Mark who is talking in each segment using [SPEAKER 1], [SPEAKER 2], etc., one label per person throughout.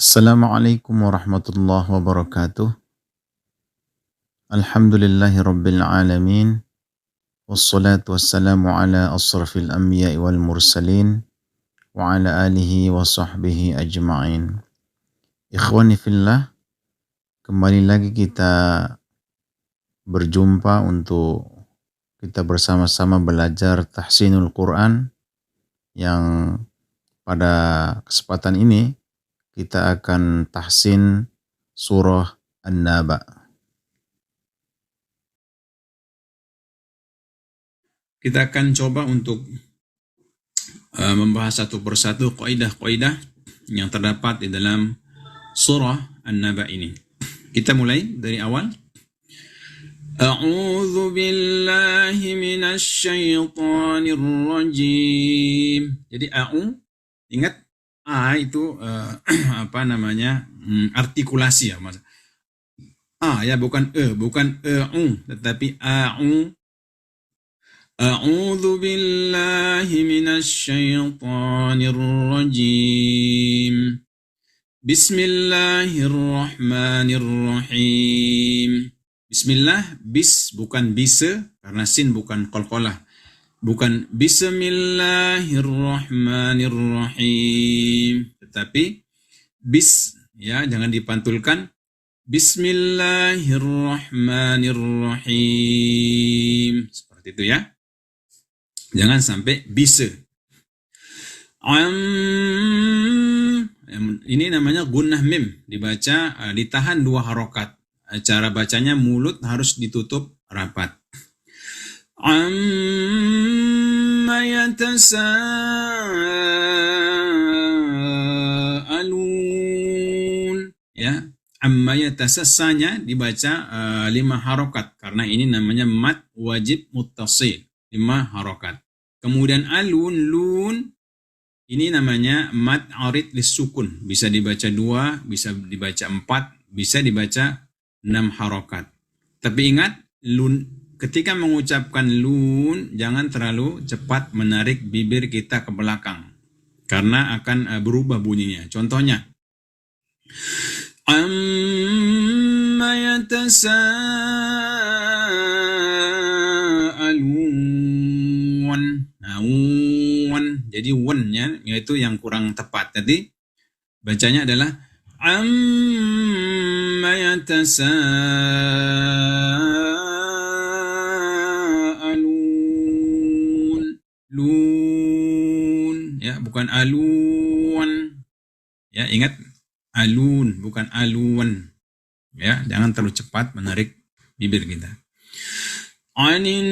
[SPEAKER 1] Assalamualaikum warahmatullahi wabarakatuh. Alhamdulillahi rabbil alamin. Wassalatu wassalamu ala asrafil anbiya'i wal mursalin wa ala alihi wa sahbihi ajma'in. Ikhwani fillah, kembali lagi kita berjumpa untuk kita bersama-sama belajar tahsinul Quran, yang pada kesempatan ini kita akan tahsin surah An-Naba. Kita akan coba untuk membahas satu persatu kaidah-kaidah yang terdapat di dalam surah An-Naba ini. Kita mulai dari awal. A'udzu billahi minasy syaithanir rajim. Jadi ingat A itu artikulasi ya, Mas. A ya, bukan bukan tetapi a'u. A'udzu billahi minasy syaithanir rajim. Bismillahirrahmanirrahim. Bismillah, bukan bisa, karena sin bukan qalqalah. Bukan bismillahirrahmanirrahim, tetapi ya, jangan dipantulkan. Bismillahirrahmanirrahim. Seperti itu ya. Jangan sampai bisa. Ini namanya gunnah mim, dibaca ditahan 2 harokat. Cara bacanya mulut harus ditutup rapat. Amma yatasaalun, ya. Amma yatasasanya dibaca 5 harokat, karena ini namanya mad wajib muttasil, 5 harokat. Kemudian lun, ini namanya mad arid lisukun, bisa dibaca 2, bisa dibaca 4, bisa dibaca 6 harokat. Tapi ingat, ketika mengucapkan lun, jangan terlalu cepat menarik bibir kita ke belakang, karena akan berubah bunyinya. Contohnya, amma yatasaalun. Jadi wan-nya yaitu yang kurang tepat. Jadi bacanya adalah amma yatasaalun. Lun, ya, bukan alun. Ya, ingat, alun bukan alun. Ya, jangan terlalu cepat menarik bibir kita. Anin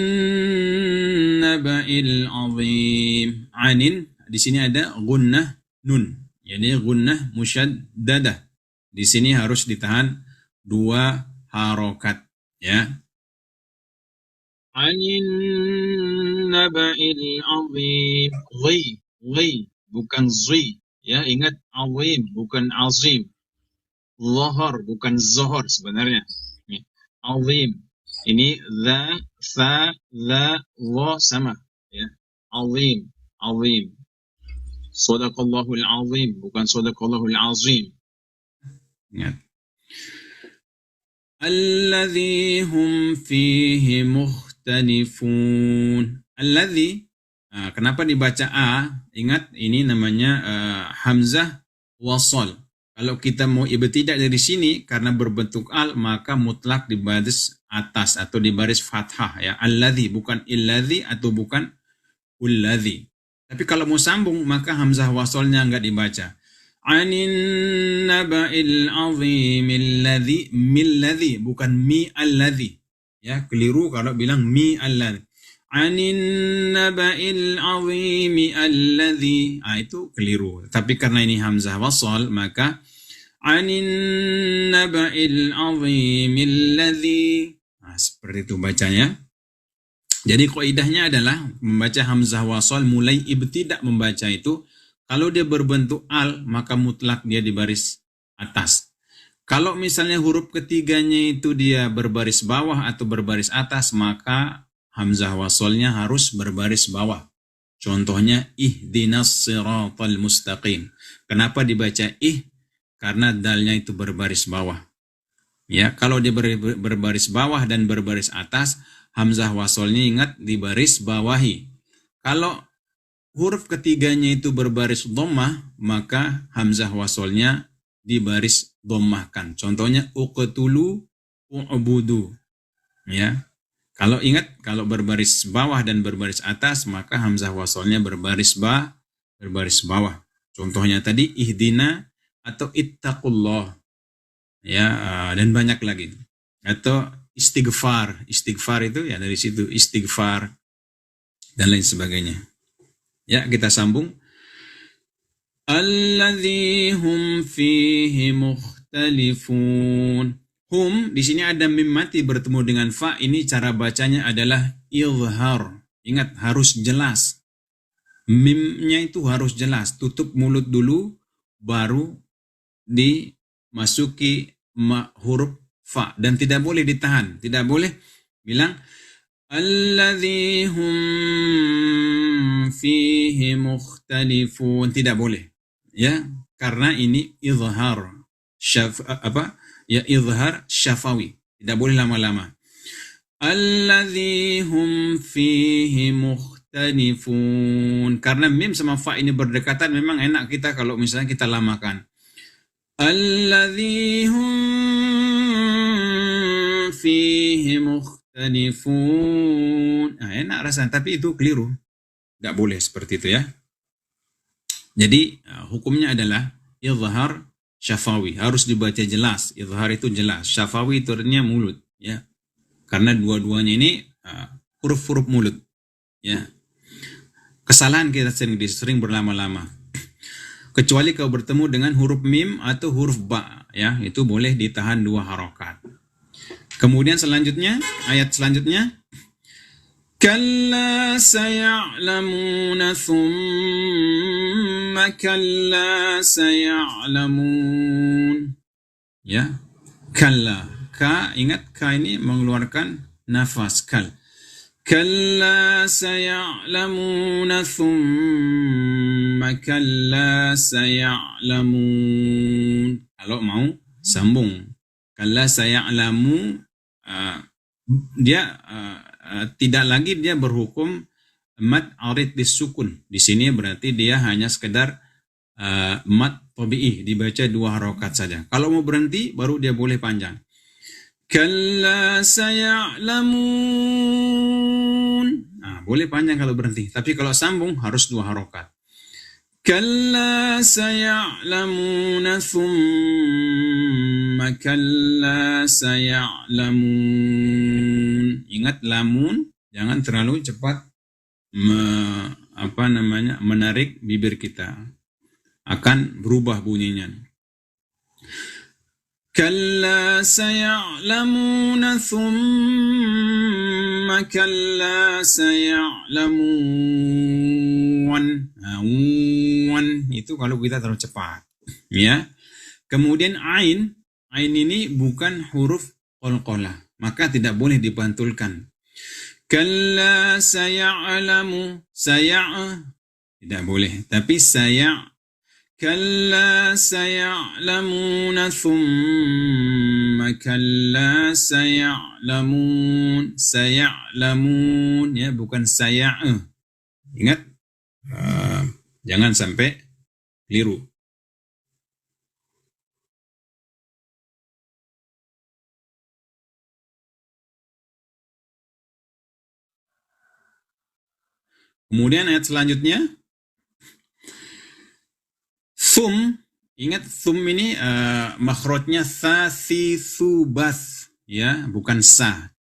[SPEAKER 1] naba'il azim. Anin, di sini ada gunnah nun. Jadi gunnah musyaddadah. Di sini harus ditahan 2 harokat, ya. Anin naba'il azim. Ghi, bukan zi. Ya, ingat, azim bukan azim. Zahar bukan zohor sebenarnya. Azim. Ini za, fa, za, wa sama, ya. Azim. Shadaqallahul azim, bukan shadaqallahul azim. Ingat. Alladzi hum fihi mukhtalifun. Alladzi, kenapa dibaca a? Ingat, ini namanya hamzah wasal. Kalau kita mau ibtidah dari sini, karena berbentuk al, maka mutlak di baris atas atau di baris fathah, ya. Alladzi, bukan illadzi atau bukan ulladzi. Tapi kalau mau sambung, maka hamzah wasalnya enggak dibaca. Anin naba'il azimil ladzi, milladzi, bukan mi alladzi. Ya, keliru kalau bilang mi alladzi. Anin naba'il azimi alladzi, itu keliru. Tapi karena ini hamzah wasal, maka anin naba'il azimil ladzi. Seperti itu bacanya. Jadi kaidahnya adalah membaca hamzah wasal mulai ibtidah membaca itu, kalau dia berbentuk al, maka mutlak dia di baris atas. Kalau misalnya huruf ketiganya itu dia berbaris bawah atau berbaris atas, maka hamzah wasalnya harus berbaris bawah. Contohnya ihdinas siratal mustaqim. Kenapa dibaca karena dalnya itu berbaris bawah. Ya, kalau dia berbaris bawah dan berbaris atas, hamzah wasolnya ingat di baris bawahi. Kalau huruf ketiganya itu berbaris dhammah, maka hamzah wasolnya di baris dhammahkan. Contohnya uqtulu, u'budu. Ya. Kalau ingat, kalau berbaris bawah dan berbaris atas, maka hamzah wasolnya berbaris bawah. Contohnya tadi ihdina atau ittaqullah. Ya, dan banyak lagi. Atau istighfar. Istighfar itu ya dari situ, istighfar dan lain sebagainya. Ya, kita sambung. Alladzi hum fihi mukhtalifun. Hum, di sini ada mim mati bertemu dengan fa, ini cara bacanya adalah izhar. Ingat, harus jelas. Mimnya itu harus jelas. Tutup mulut dulu, baru dimasuki huruf fa. Dan tidak boleh ditahan. Tidak boleh bilang, alladzi hum fihi mukhtalifun. Tidak boleh. Ya, karena ini izhar. Izhar syafawi. Tidak boleh lama-lama. Alladzi hum fihi mukhtalifun. Karena mim sama fa ini berdekatan, memang enak kita kalau misalnya kita lamakan. Alladzi hum fihi mukhtalifun. Nah, enak rasanya, tapi itu keliru. Tidak boleh seperti itu ya. Jadi hukumnya adalah izhar syafawi, harus dibaca jelas. Izhar itu jelas, syafawi itu artinya mulut, ya. Karena dua-duanya ini huruf-huruf mulut, ya. Kesalahan kita sering berlama-lama. Kecuali kalau bertemu dengan huruf mim atau huruf ba, ya, itu boleh ditahan 2 harokat. Kemudian selanjutnya, ayat selanjutnya, kalla saya'lamuna thumma kalla saya'lamun. Ya, kalla. Ka, ingat ka ini mengeluarkan nafas, kal. Kalla saya'lamuna thumma kalla saya'lamun. Kalau mau sambung. Kalla saya'lamu, dia tidak lagi dia berhukum mad arid disukun. Di sini berarti dia hanya sekedar mad tabi'i, dibaca 2 harokat saja. Kalau mau berhenti baru dia boleh panjang. Kalla saya'lamun. Nah, boleh panjang kalau berhenti, tapi kalau sambung harus 2 harokat. Kalla saya'lamuna thumma kalla saya'lamun. Ingat lamun, jangan terlalu cepat menarik bibir kita. Akan berubah bunyinya. Kalla saya'lamuna thumma kalla saya'lamun. Wan itu kalau kita terlalu cepat, ya. Kemudian ain ini bukan huruf qalqalah, maka tidak boleh dipantulkan. Kalla saya'lamu, tidak boleh, tapi kalla saya'lamuna thumma kalla saya'lamun. Saya'lamun, ya, bukan Ingat, jangan sampai keliru. Kemudian ayat selanjutnya, thum, ingat thum ini makhrajnya tha, thi, thu, bath, ya, bukan sa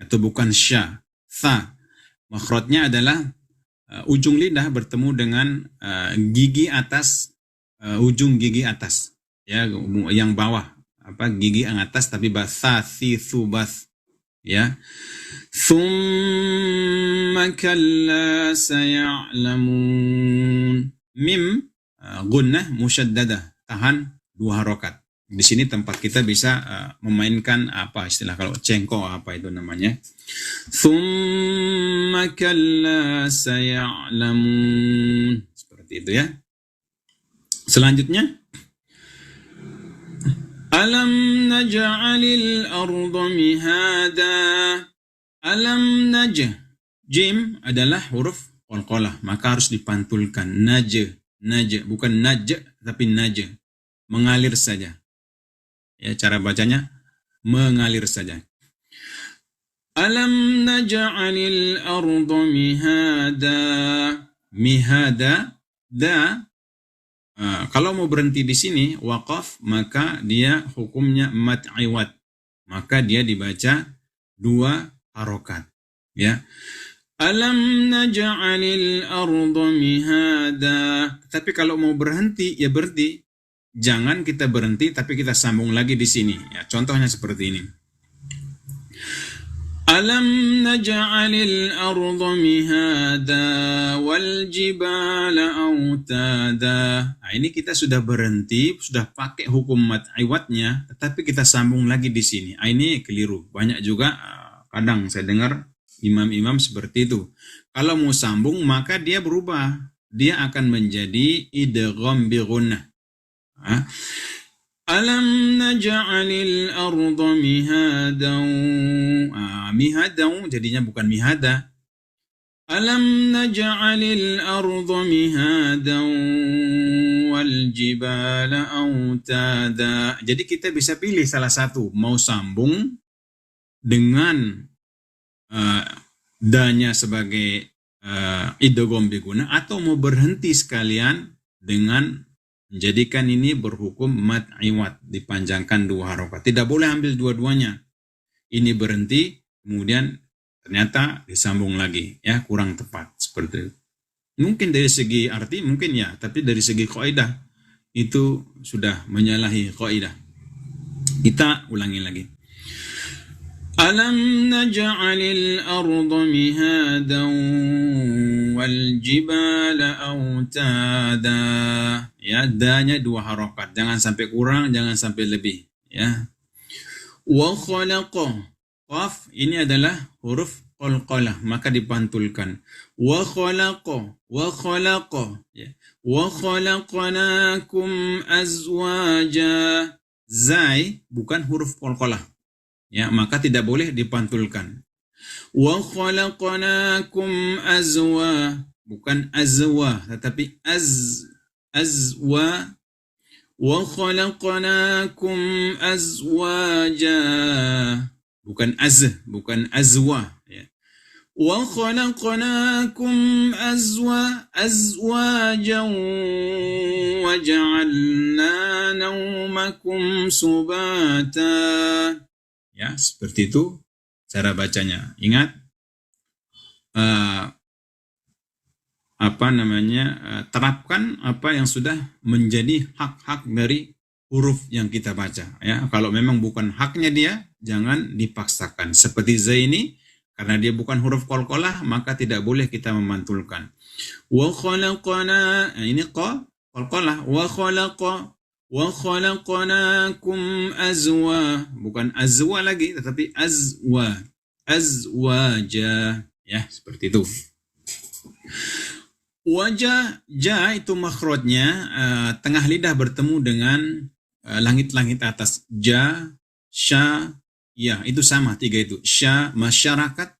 [SPEAKER 1] atau bukan sya. Tha, makhrajnya adalah ujung lidah bertemu dengan gigi atas, ujung gigi atas, ya, yang bawah, gigi yang atas, tapi tha, thi, thu, bath, ya. Thumma kalla saya'lamun. Mim gunnah musyaddadah, tahan 2 harokat. Di sini tempat kita bisa memainkan istilah kalau cengkok, itu namanya. Thumma kalla saya'lamun. Seperti itu ya. Selanjutnya, Alam naj'alil arda mihada. Alam jim adalah huruf qalqalah, maka harus dipantulkan. Bukan tapi mengalir saja. Ya, cara bacanya mengalir saja. Alam naj'alil arda mihada. Kalau mau berhenti di sini waqaf, maka dia hukumnya mad iwad, maka dia dibaca 2 harokat. Ya, alam naj'alil arda mihada. Tapi kalau mau berhenti, ya berhenti. Jangan kita berhenti tapi kita sambung lagi di sini. Ya, contohnya seperti ini. Alam naj'alil arda mihada wal jibala autada. Nah, ini kita sudah berhenti, sudah pakai hukum mad iwadnya, tetapi kita sambung lagi di sini. Nah, ini keliru. Banyak juga kadang saya dengar imam-imam seperti itu. Kalau mau sambung maka dia berubah. Dia akan menjadi idgham bi gunnah. Alam naj'alil arda mihadan. Mihadan jadinya bukan mihada. Alam naj'alil arda mihadan wal jibala autada. Jadi kita bisa pilih salah satu, mau sambung dengan danya sebagai idgham bi gunnah, atau mau berhenti sekalian dengan menjadikan ini berhukum mad iwad, dipanjangkan 2 harokat. Tidak boleh ambil dua-duanya. Ini berhenti, kemudian ternyata disambung lagi. Ya, kurang tepat. Seperti itu. Mungkin dari segi arti, mungkin ya. Tapi dari segi kaidah, itu sudah menyalahi kaidah. Kita ulangi lagi. Alam naj'alil arda mihadan wal jibala autada. Ya, danya 2 harokat. Jangan sampai kurang, jangan sampai lebih. Ya. Wa khalaqa. Qaf ini adalah huruf qalqalah, maka dipantulkan. Wa khalaqa. Ya. Wa khalaqnakum azwaja. Zai bukan huruf qalqalah. Ya, maka tidak boleh dipantulkan. Wa khalaqnakum bukan azwa, tetapi azwa. Wa khalaqnakum azwaja, bukan azwa. Ya. Wa khalaqnakum azwajan wa ja'alna nawmakum subata. Ya, seperti itu cara bacanya. Ingat, terapkan apa yang sudah menjadi hak-hak dari huruf yang kita baca. Ya, kalau memang bukan haknya dia, jangan dipaksakan. Seperti zaini, karena dia bukan huruf qalqalah, maka tidak boleh kita memantulkan. Wa khalaqana, ini qalqalah. Wa khalaqnakum azwa, bukan azwa lagi, tetapi azwaja. Ya, seperti itu. Wajah itu makhrajnya tengah lidah bertemu dengan langit-langit atas. Ja, sya, ya, itu sama 3 itu. Sya, masyarakat.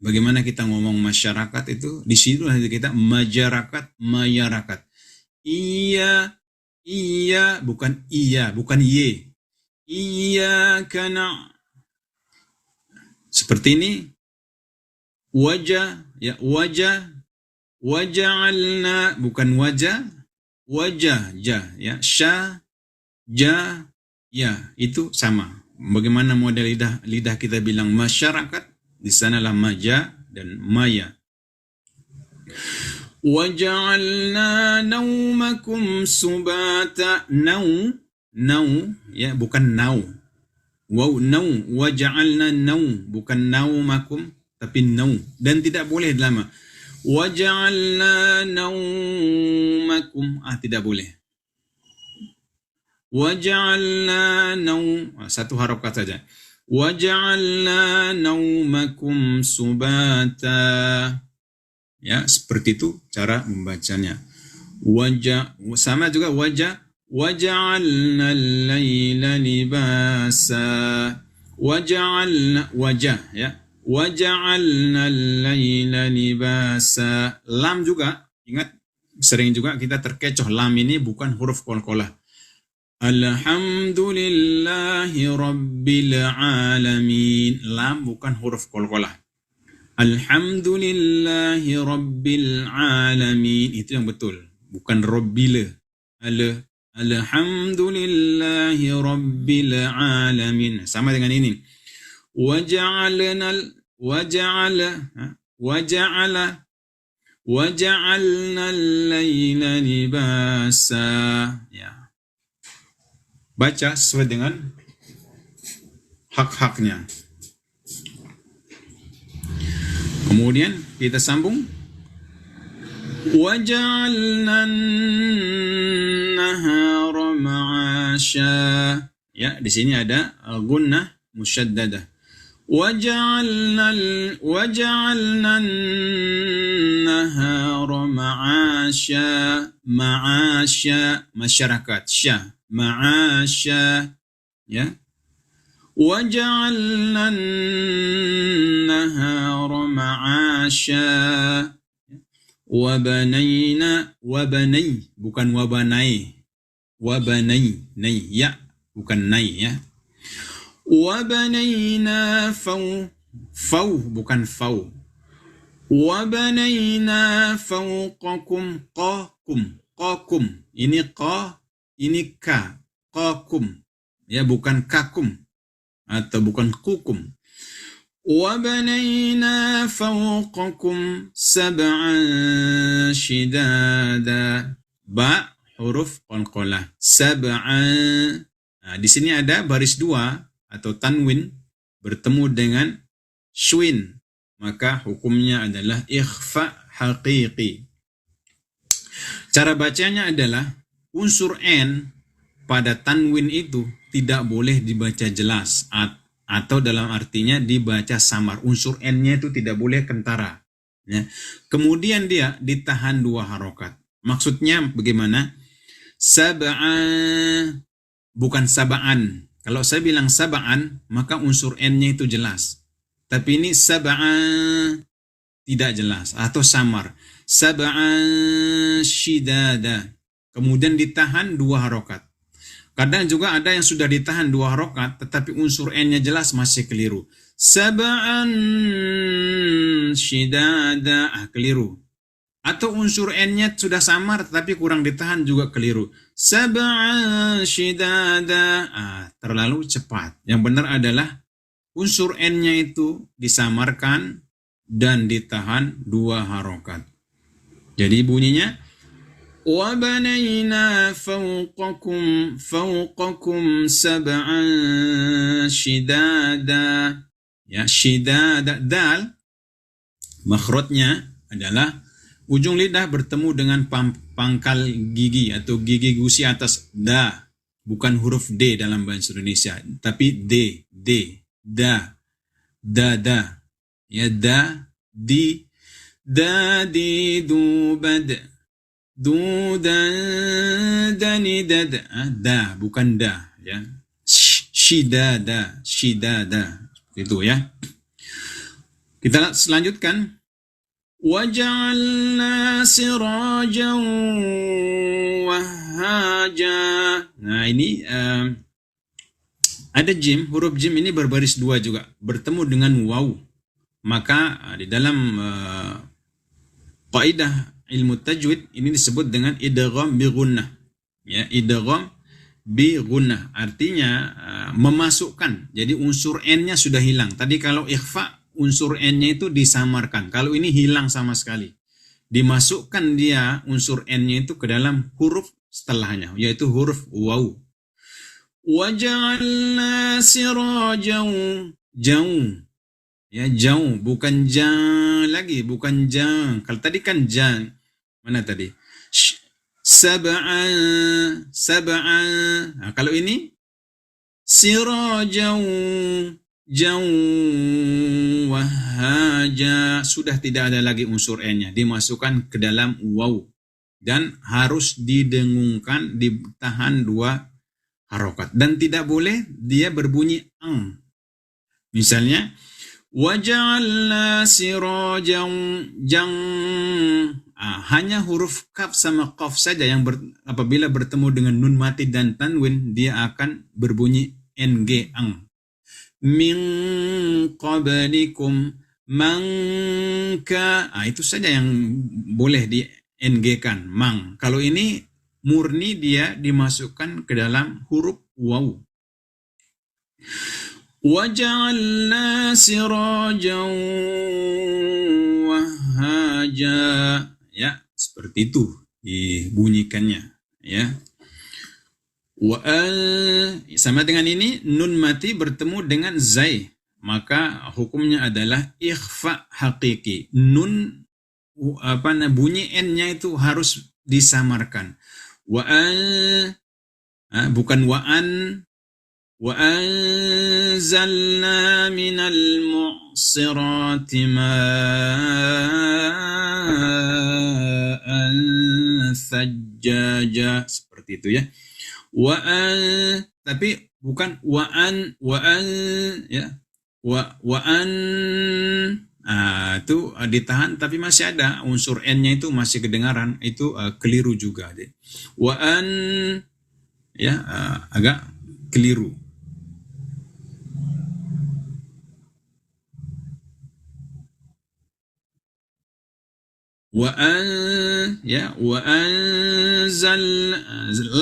[SPEAKER 1] Bagaimana kita ngomong masyarakat itu? Di situ kita majarakat, mayarakat. Iya, bukan ye. Iya kana. Seperti ini. Wajah, ya, waja'alna, bukan wajah, ya. Sya, ja, ya, itu sama. Bagaimana model lidah kita bilang masyarakat, di sanalah maja dan maya. Waja'alna naumakum subata. Nau, ya, bukan nau. Waja'alna nau, bukan naumakum, tapi nau. Dan tidak boleh lama. Waja'alna naumakum, tidak boleh. Waja'alna satu harokat saja. Waja'alna naumakum subata. Ya, seperti itu cara membacanya. Wajah, sama juga wajah, وجعلنا الليل لباسا وجعلنا wajah ya وجعلنا الليل لباسا. Lam juga ingat, sering juga kita terkecoh, lam ini bukan huruf qalqalah. Alhamdulillahi Rabbil Alamin. Lam bukan huruf qalqalah. Alhamdulillahi Rabbil Alamin. Itu yang betul. Bukan Rabbila. Alhamdulillahi Rabbil Alamin. Sama dengan ini. Waja'alna al-layla libasa. Ya. Baca sesuai dengan hak-haknya. Kemudian kita sambung. Waja'alna an-nahara ma'asha. Ya, di sini ada gunnah musyaddadah. Waja'alna an-nahara ma'asha. Ma'asha, masyarakat. Syah. Ma'asha, ya. Waja'alna an-nahara ma'asha. Wabanayna, wabanay, bukan wabanay. Wabanay, nay, ya, bukan nay, ya. Wabanayna faw, bukan faw. Wabanayna fawqakum qakum. Ini qa, ini ka, qakum. Ya, bukan kakum atau bukan kukum. وَبَنَيْنَا فَوْقَكُمْ سَبْعًا شِدَادًا. Ba huruf qalqalah. Sab'an. Nah, di sini ada baris dua atau tanwin bertemu dengan syuin, maka hukumnya adalah ikhfa haqiqi. Cara bacanya adalah unsur n pada tanwin itu tidak boleh dibaca jelas atau dalam artinya dibaca samar. Unsur n-nya itu tidak boleh kentara. Ya. Kemudian dia ditahan dua harokat. Maksudnya bagaimana? Sab'an, bukan sab'an. Kalau saya bilang sab'an, maka unsur n-nya itu jelas. Tapi ini sab'an tidak jelas atau samar. Sab'an shidada. Kemudian ditahan dua harokat. Kadang juga ada yang sudah ditahan dua harokat, tetapi unsur n-nya jelas masih keliru. Sab'an shidada, keliru. Atau unsur n-nya sudah samar, tetapi kurang ditahan juga keliru. Sab'an shidada, terlalu cepat. Yang benar adalah unsur n-nya itu disamarkan dan ditahan dua harokat. Jadi bunyinya وَبَنَيْنَا فَوْقَكُمْ سَبْعًا شِدَادًا. Ya, shidada, dal makhrajnya adalah ujung lidah bertemu dengan pangkal gigi atau gigi gusi atas da, bukan huruf d dalam bahasa Indonesia, tapi d, da, ya, da, di, du, bad. Dudan danidad, da bukan da, ya. Shidada itu, ya. Kita selanjutkan. Waja'alna sirajan wahhaja. Nah, ini ada jim, huruf jim ini berbaris dua juga, bertemu dengan waw. Maka di dalam kaidah ilmu tajwid ini disebut dengan idgham bi gunnah. Ya, idgham bi gunnah artinya memasukkan. Jadi unsur n-nya sudah hilang. Tadi kalau ikhfa unsur n-nya itu disamarkan. Kalau ini hilang sama sekali. Dimasukkan dia unsur n-nya itu ke dalam huruf setelahnya, yaitu huruf waw. Waja'alna sirajan, jauh. Ya, jauh, bukan jang lagi, bukan jang. Kalau tadi kan jang. Mana tadi? Sab'an. Nah, kalau ini sirajan wahhaja, sudah tidak ada lagi unsur n-nya, dimasukkan ke dalam waw. dan harus didengungkan, ditahan 2 harokat, dan tidak boleh dia berbunyi ang. Misalnya waja'alna sirajan jang, hanya huruf kaf sama qaf saja yang apabila bertemu dengan nun mati dan tanwin dia akan berbunyi ng ang. Min qablikum mangka, itu saja yang boleh di ng kan, mang. Kalau ini murni dia dimasukkan ke dalam huruf waw. Waja'alna sirajan wahaja, ya seperti itu dibunyikannya, ya. Sama dengan ini nun mati bertemu dengan zai, maka hukumnya adalah ikhfa hakiki. Nun bunyi n-nya itu harus disamarkan. Bukan wa'an. وَأَنزَلْنَا مِنَ الْمُعْصِرَاتِ مَاءً ثَجَّاجًا, seperti itu ya. Tapi bukan wa'an ya. Wa'an itu ditahan tapi masih ada unsur n-nya itu masih kedengaran, itu keliru juga deh. Wa'an ya agak keliru. Wa'anzal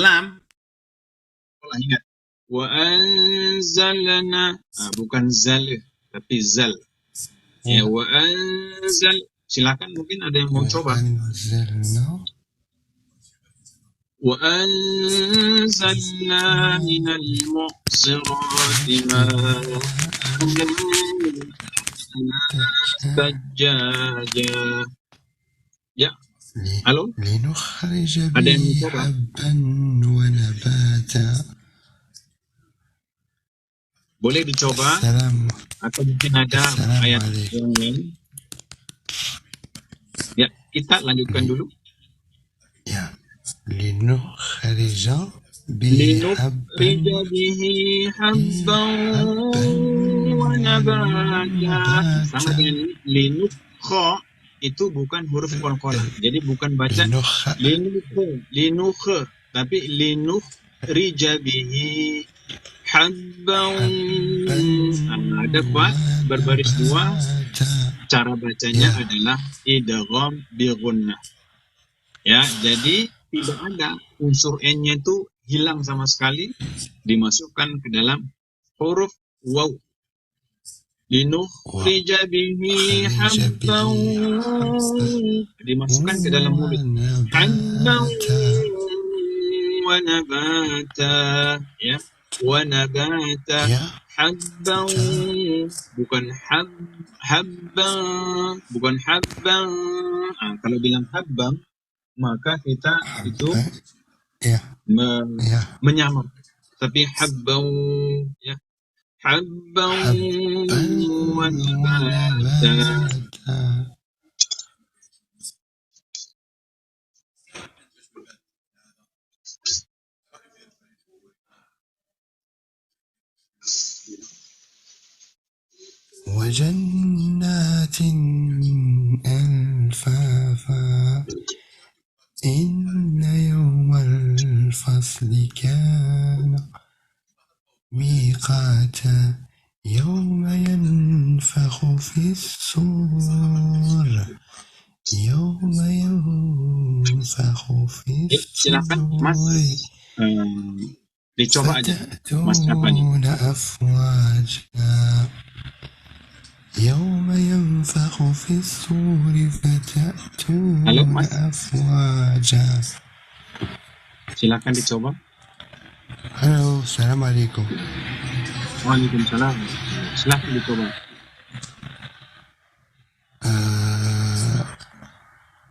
[SPEAKER 1] lam, ingat, wa'anzalna, bukan zal tapi zal. Ya, wa'anzal, silakan mungkin ada yang mau coba. وأنزلنا من المعصرات ماء ثجاجا. Ya, halo? Ada yang mau coba? Boleh dicoba? Atau mungkin ada ayat yang lain? Ya, kita lanjutkan dulu.
[SPEAKER 2] Ya. لنخرج به
[SPEAKER 1] حبا ونباتا. Sama dengan linukha, itu bukan huruf qalqalah. Jadi bukan baca linukha, tapi linukhrija bihi habban. Ada kuat berbaris 2. Cara bacanya adalah idgham bi gunnah. Ya, jadi tidak ada unsur n-nya itu hilang sama sekali, dimasukkan ke dalam huruf waw. Linukhrija bihi habban, dimasukkan ke dalam mulut. Habban wa nabata, ya. Wa nabata, habban, bukan habban, bukan habban. Kalau bilang habban, maka kita itu menyamar. Tapi habbau, ya, habbau wa nabata.
[SPEAKER 2] وجنات ألفافا إن يوم الفصل كان ميقاتا يوم ينفخ في الصور يوم ينفخ في الصور.
[SPEAKER 1] Silakan Mas, dicoba aja Mas Apani.
[SPEAKER 2] يوم ينفخ في الصور فتأتون أفواجا.
[SPEAKER 1] Silakan dicoba.
[SPEAKER 2] Halo, assalamualaikum.
[SPEAKER 1] Waalaikumsalam. Silakan dicoba.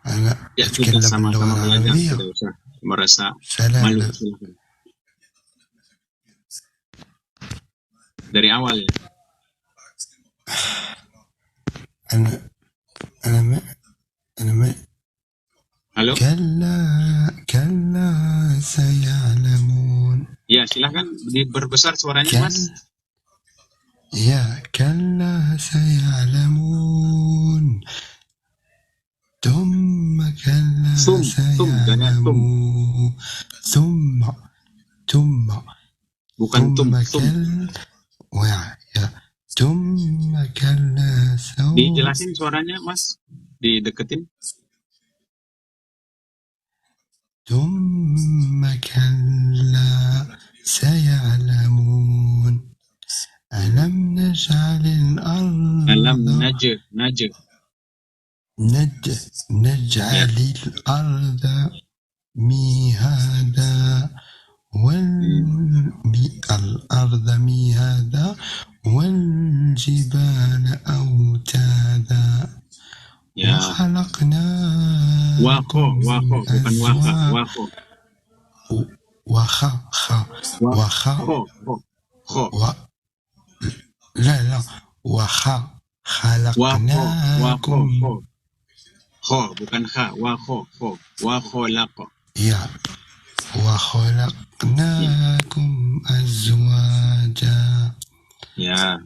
[SPEAKER 2] Anak
[SPEAKER 1] ya, kita sama-sama belajar, tidak usah merasa malu. Silakan. Dari awal ya. Halo?
[SPEAKER 2] كلا سيعلمون.
[SPEAKER 1] Ya, silahkan diperbesar suaranya, Mas.
[SPEAKER 2] يا كلا سيعلمون ثم كلا سيعلمون ثم
[SPEAKER 1] Bukan tum.
[SPEAKER 2] ثم كلا سوف.
[SPEAKER 1] Dijelasin suaranya, Mas. Dideketin.
[SPEAKER 2] ثم كلا سيعلمون ألم نجعل الأرض نجعل الأرض مهادا والجبال أوتادا وخلقناكم خلقناكم
[SPEAKER 1] bukan kha, wa khalaqa.
[SPEAKER 2] Ya, wa khalaqnakum azwaja.
[SPEAKER 1] Ya.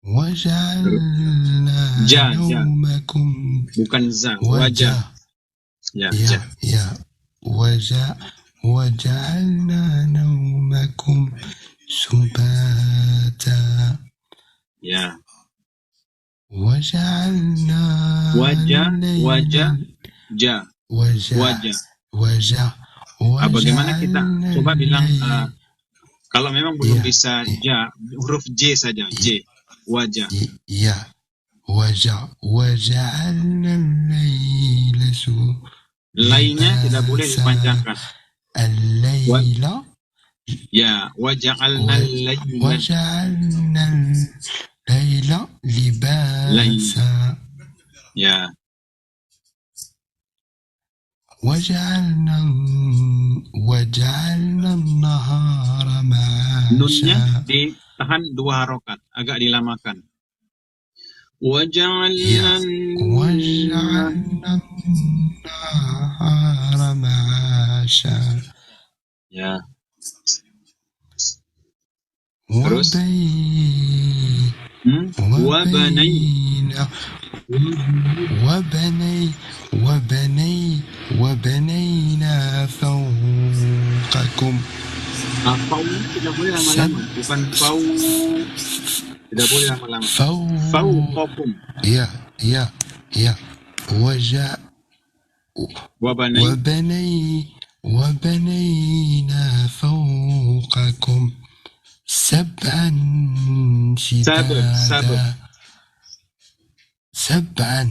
[SPEAKER 2] Waja'alna nawmakum.
[SPEAKER 1] Bukan za, wajah. Ya.
[SPEAKER 2] Waja'alna nawmakum subata.
[SPEAKER 1] Ya.
[SPEAKER 2] Waja'alna wajah.
[SPEAKER 1] Bagaimana kita coba bilang kalau memang belum bisa huruf J saja, J. Wajah.
[SPEAKER 2] Ya. Waja'alna al-laila
[SPEAKER 1] lainnya tidak boleh dipanjangkan.
[SPEAKER 2] Al-laila.
[SPEAKER 1] Ya, waja'alna al-laila.
[SPEAKER 2] Waja'alna al-laila libasa. Ya. Waja'alna an-nahara ma'asha.
[SPEAKER 1] Nunnya ditahan 2 harokat, agak dilamakan. Waja'alna
[SPEAKER 2] an-nahara ma'asha.
[SPEAKER 1] Ya. Terus
[SPEAKER 2] وبنينا فوقكم.
[SPEAKER 1] Fau tidak boleh lama-lama, bukan fau. Tidak boleh lama-lama. Fauqakum.
[SPEAKER 2] Ya. وبنينا فوقكم سبعا شدادا. سبعا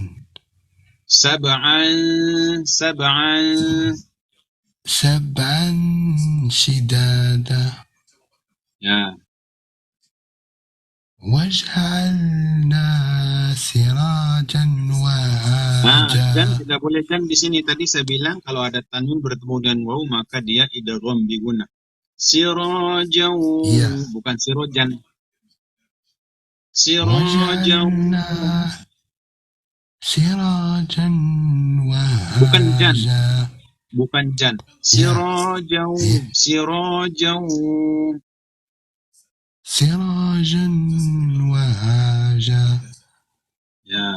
[SPEAKER 2] شدادا.
[SPEAKER 1] Ya.
[SPEAKER 2] وجعلنا سراجا وهاجا.
[SPEAKER 1] Dan tidak boleh kan di sini. Tadi saya bilang kalau ada tanwin bertemu dengan waw maka dia idgham biguna. Sirajan, bukan sirojan. Sirajan.
[SPEAKER 2] Sirajan wahaja.
[SPEAKER 1] Bukan jan. Sirajan.
[SPEAKER 2] Sirajan wahaja.
[SPEAKER 1] Ya.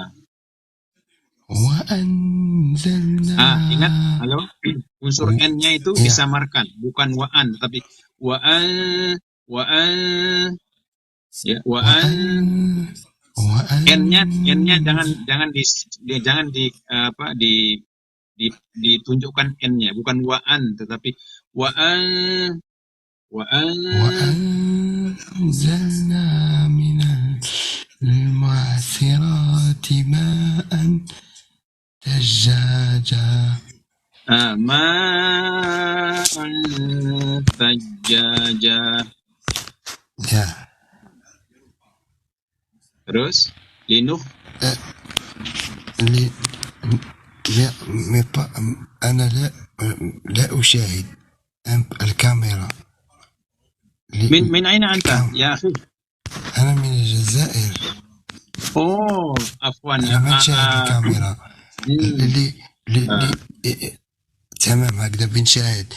[SPEAKER 2] Wa anzalna.
[SPEAKER 1] Ingat, halo? Unsur n-nya itu disamarkan, bukan wa'an, tapi wa'an. Ya, wa'an. N-nya jangan ditunjukkan n-nya, bukan wa'an, tetapi wa'an.
[SPEAKER 2] وأنزلنا من المعصرات ماء ثجاجا.
[SPEAKER 1] ماء ثجاجا.
[SPEAKER 2] Ya.
[SPEAKER 1] Terus linuf.
[SPEAKER 2] أنا لا أشاهد الكاميرا.
[SPEAKER 1] من أين أنت يا أخي؟
[SPEAKER 2] أنا من الجزائر.
[SPEAKER 1] عفوا.
[SPEAKER 2] أنا ما أشاهد الكاميرا. لي تمام هكذا بنشاهد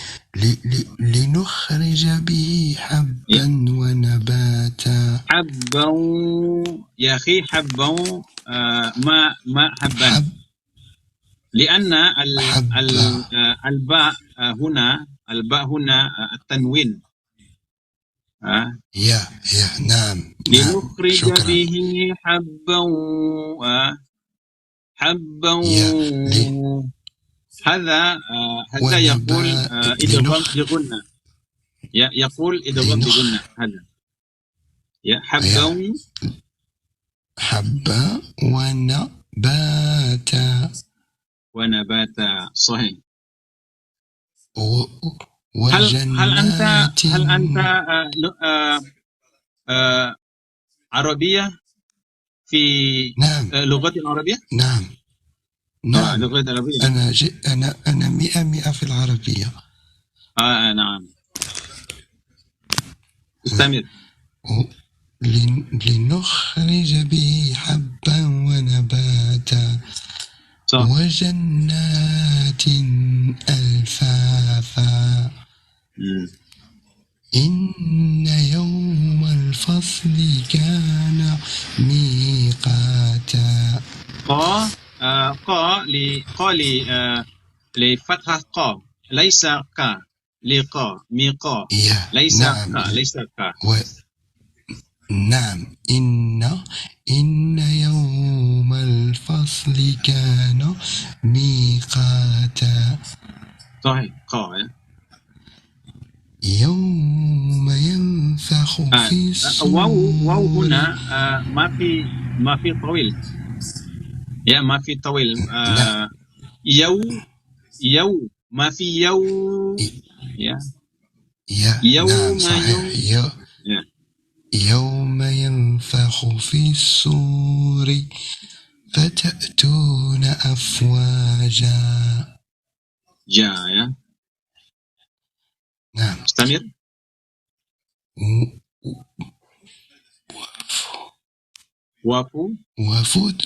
[SPEAKER 2] لنخرج به حبا ونباتا.
[SPEAKER 1] حبا يا أخي، حبا ما حبا، لأن الباء هنا التنوين.
[SPEAKER 2] يا نعم
[SPEAKER 1] لنخرج
[SPEAKER 2] شكرا.
[SPEAKER 1] به حبا هذا يقول إدغام بغنة، يقول إدغام بغنة هذا. يا حبا ونباتا صحيح. هل أنت عربية في لغة عربية؟
[SPEAKER 2] نعم
[SPEAKER 1] لغة عربية.
[SPEAKER 2] أنا 100% في العربية.
[SPEAKER 1] نعم استمر.
[SPEAKER 2] لنخرج به حبا ونباتا وجنات ألفافا إن يوم الفصل كان ميقاتا.
[SPEAKER 1] قا لفتحة قا ليس كا، لقا ميقا ليس
[SPEAKER 2] نعم.
[SPEAKER 1] كا ليس كا.
[SPEAKER 2] نعم إن يوم الفصل كان ميقاتا.
[SPEAKER 1] صحيح قا.
[SPEAKER 2] يوم ينفخ في الصور.
[SPEAKER 1] واو هنا ما في طويل، يا ما في طويل. يو ما في يو.
[SPEAKER 2] نعم صحيح. يوم ينفخ في الصور فتأتون أفواجا.
[SPEAKER 1] يا
[SPEAKER 2] نعم
[SPEAKER 1] استمر.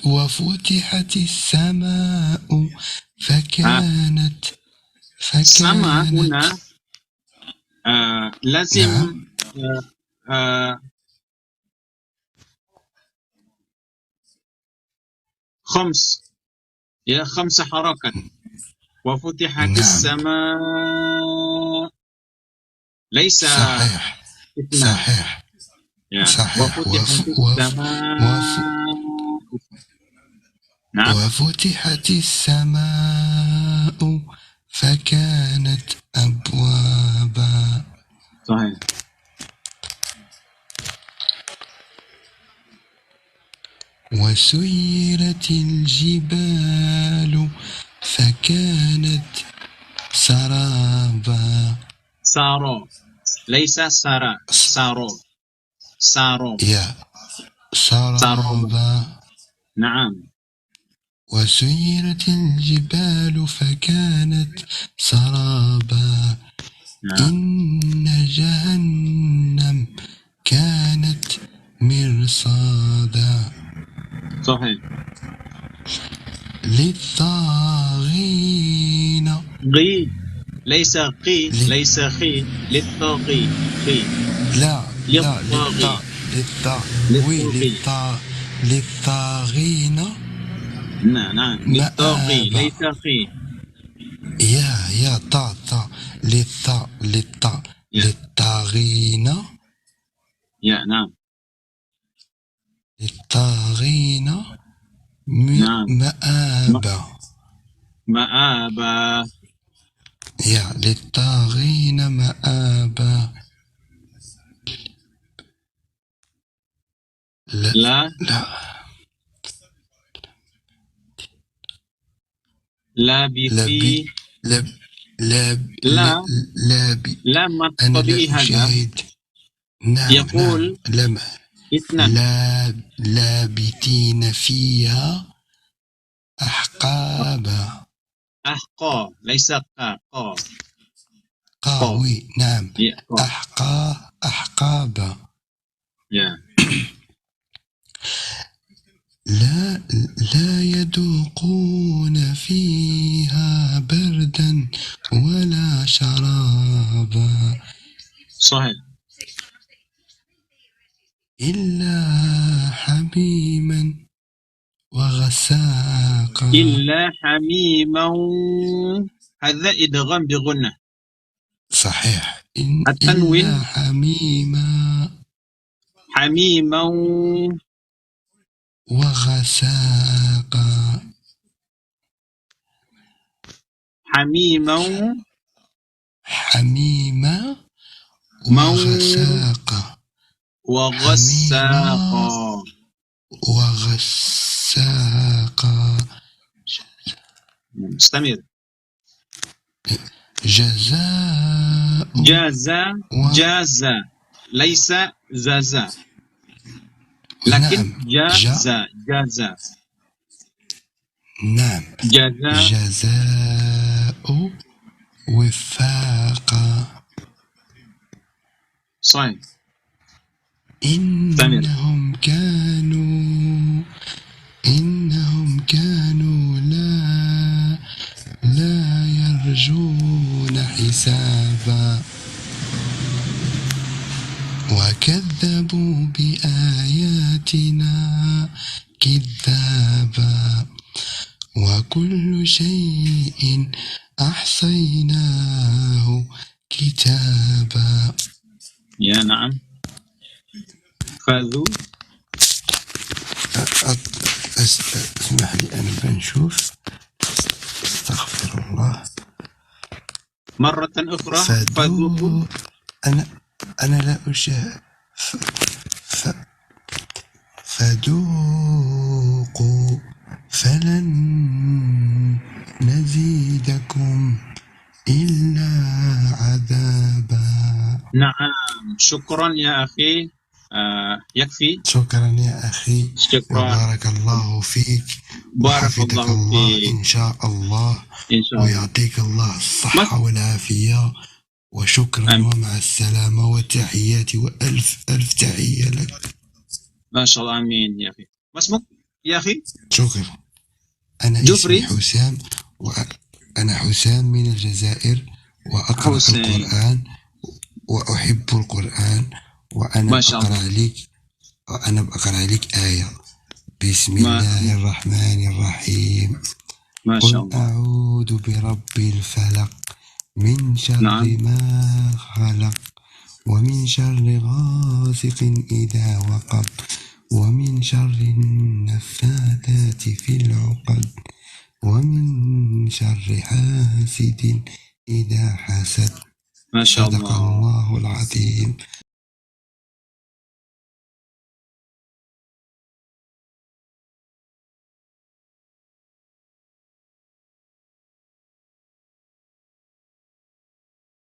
[SPEAKER 2] وفتحت السماء فكانت
[SPEAKER 1] السماء هنا لازم خمس حركات. وفتحت السماء ليس
[SPEAKER 2] صحيح صحيح صحيح. وفتحت السماء فكانت أبوابا.
[SPEAKER 1] صحيح.
[SPEAKER 2] وسيرت الجبال فكانت سرابا.
[SPEAKER 1] سارو ليس سارا، سارو
[SPEAKER 2] يا سرابا.
[SPEAKER 1] نعم.
[SPEAKER 2] وسيرت الجبال فكانت سرابا. إن جهنم كانت مرصادا.
[SPEAKER 1] صحيح.
[SPEAKER 2] للطاغين.
[SPEAKER 1] ليس خي للطاغي.
[SPEAKER 2] لا للطاغين.
[SPEAKER 1] نعم للطاغي ليس خي.
[SPEAKER 2] يا طا للطاغين.
[SPEAKER 1] يا نعم
[SPEAKER 2] للطاغين مآبا. يا للطاغين مآبا.
[SPEAKER 1] لا بفي لا ما طبيعي هذا.
[SPEAKER 2] نعم
[SPEAKER 1] يقول
[SPEAKER 2] لابتين فيها أحقابا.
[SPEAKER 1] ليس
[SPEAKER 2] قاوي. نعم أحقابا. لا يذوقون فيها بردا ولا شرابا
[SPEAKER 1] صحيح.
[SPEAKER 2] إلا حميما وغساقا
[SPEAKER 1] إلا حميما، هذا إدغام بغنة.
[SPEAKER 2] صحيح.
[SPEAKER 1] التنوين
[SPEAKER 2] إلا
[SPEAKER 1] حميما
[SPEAKER 2] وغساقا
[SPEAKER 1] حميما
[SPEAKER 2] حميما وغساقا
[SPEAKER 1] وغساقا.
[SPEAKER 2] وغساقا
[SPEAKER 1] استمر.
[SPEAKER 2] جزاء
[SPEAKER 1] جازا ليس زازا، لكن
[SPEAKER 2] نعم.
[SPEAKER 1] جازا.
[SPEAKER 2] نعم. جزاء وفاقا
[SPEAKER 1] صحيح.
[SPEAKER 2] إنهم كانوا لا يرجون حسابا وكذبوا بآياتنا كذابا وكل شيء أحصيناه كتابا.
[SPEAKER 1] يا نعم. خذوا.
[SPEAKER 2] اسمح لي أنا بنشوف. استغفر الله.
[SPEAKER 1] مرة أخرى. فذوقوا.
[SPEAKER 2] أنا لا أشاهد. فذوقوا فلن نزيدكم إلا عذابا.
[SPEAKER 1] نعم، شكرا يا أخي. يكفي.
[SPEAKER 2] شكرا يا أخي.
[SPEAKER 1] شكرا.
[SPEAKER 2] وبارك الله فيك.
[SPEAKER 1] بارك الله فيك.
[SPEAKER 2] إن شاء الله. ويعطيك الله الصحة والعافية. وشكرا ومع السلامة وتحياتي وألف ألف تحية لك.
[SPEAKER 1] ما شاء الله. آمين يا أخي. ما اسمك يا أخي؟
[SPEAKER 2] شكرا. أنا
[SPEAKER 1] جفري.
[SPEAKER 2] اسمي حسام، وأنا حسام من الجزائر، وأقرأ القرآن وأحب القرآن. وأنا أقرأ لك آية. بسم الله الرحمن الرحيم.
[SPEAKER 1] ما شاء الله.
[SPEAKER 2] قل أعوذ برب الفلق من شر ما خلق ومن شر غاسق إذا وقب ومن شر النفاثات في العقد ومن شر حاسد إذا حسد.
[SPEAKER 1] ما شاء الله.
[SPEAKER 2] صدق الله العظيم.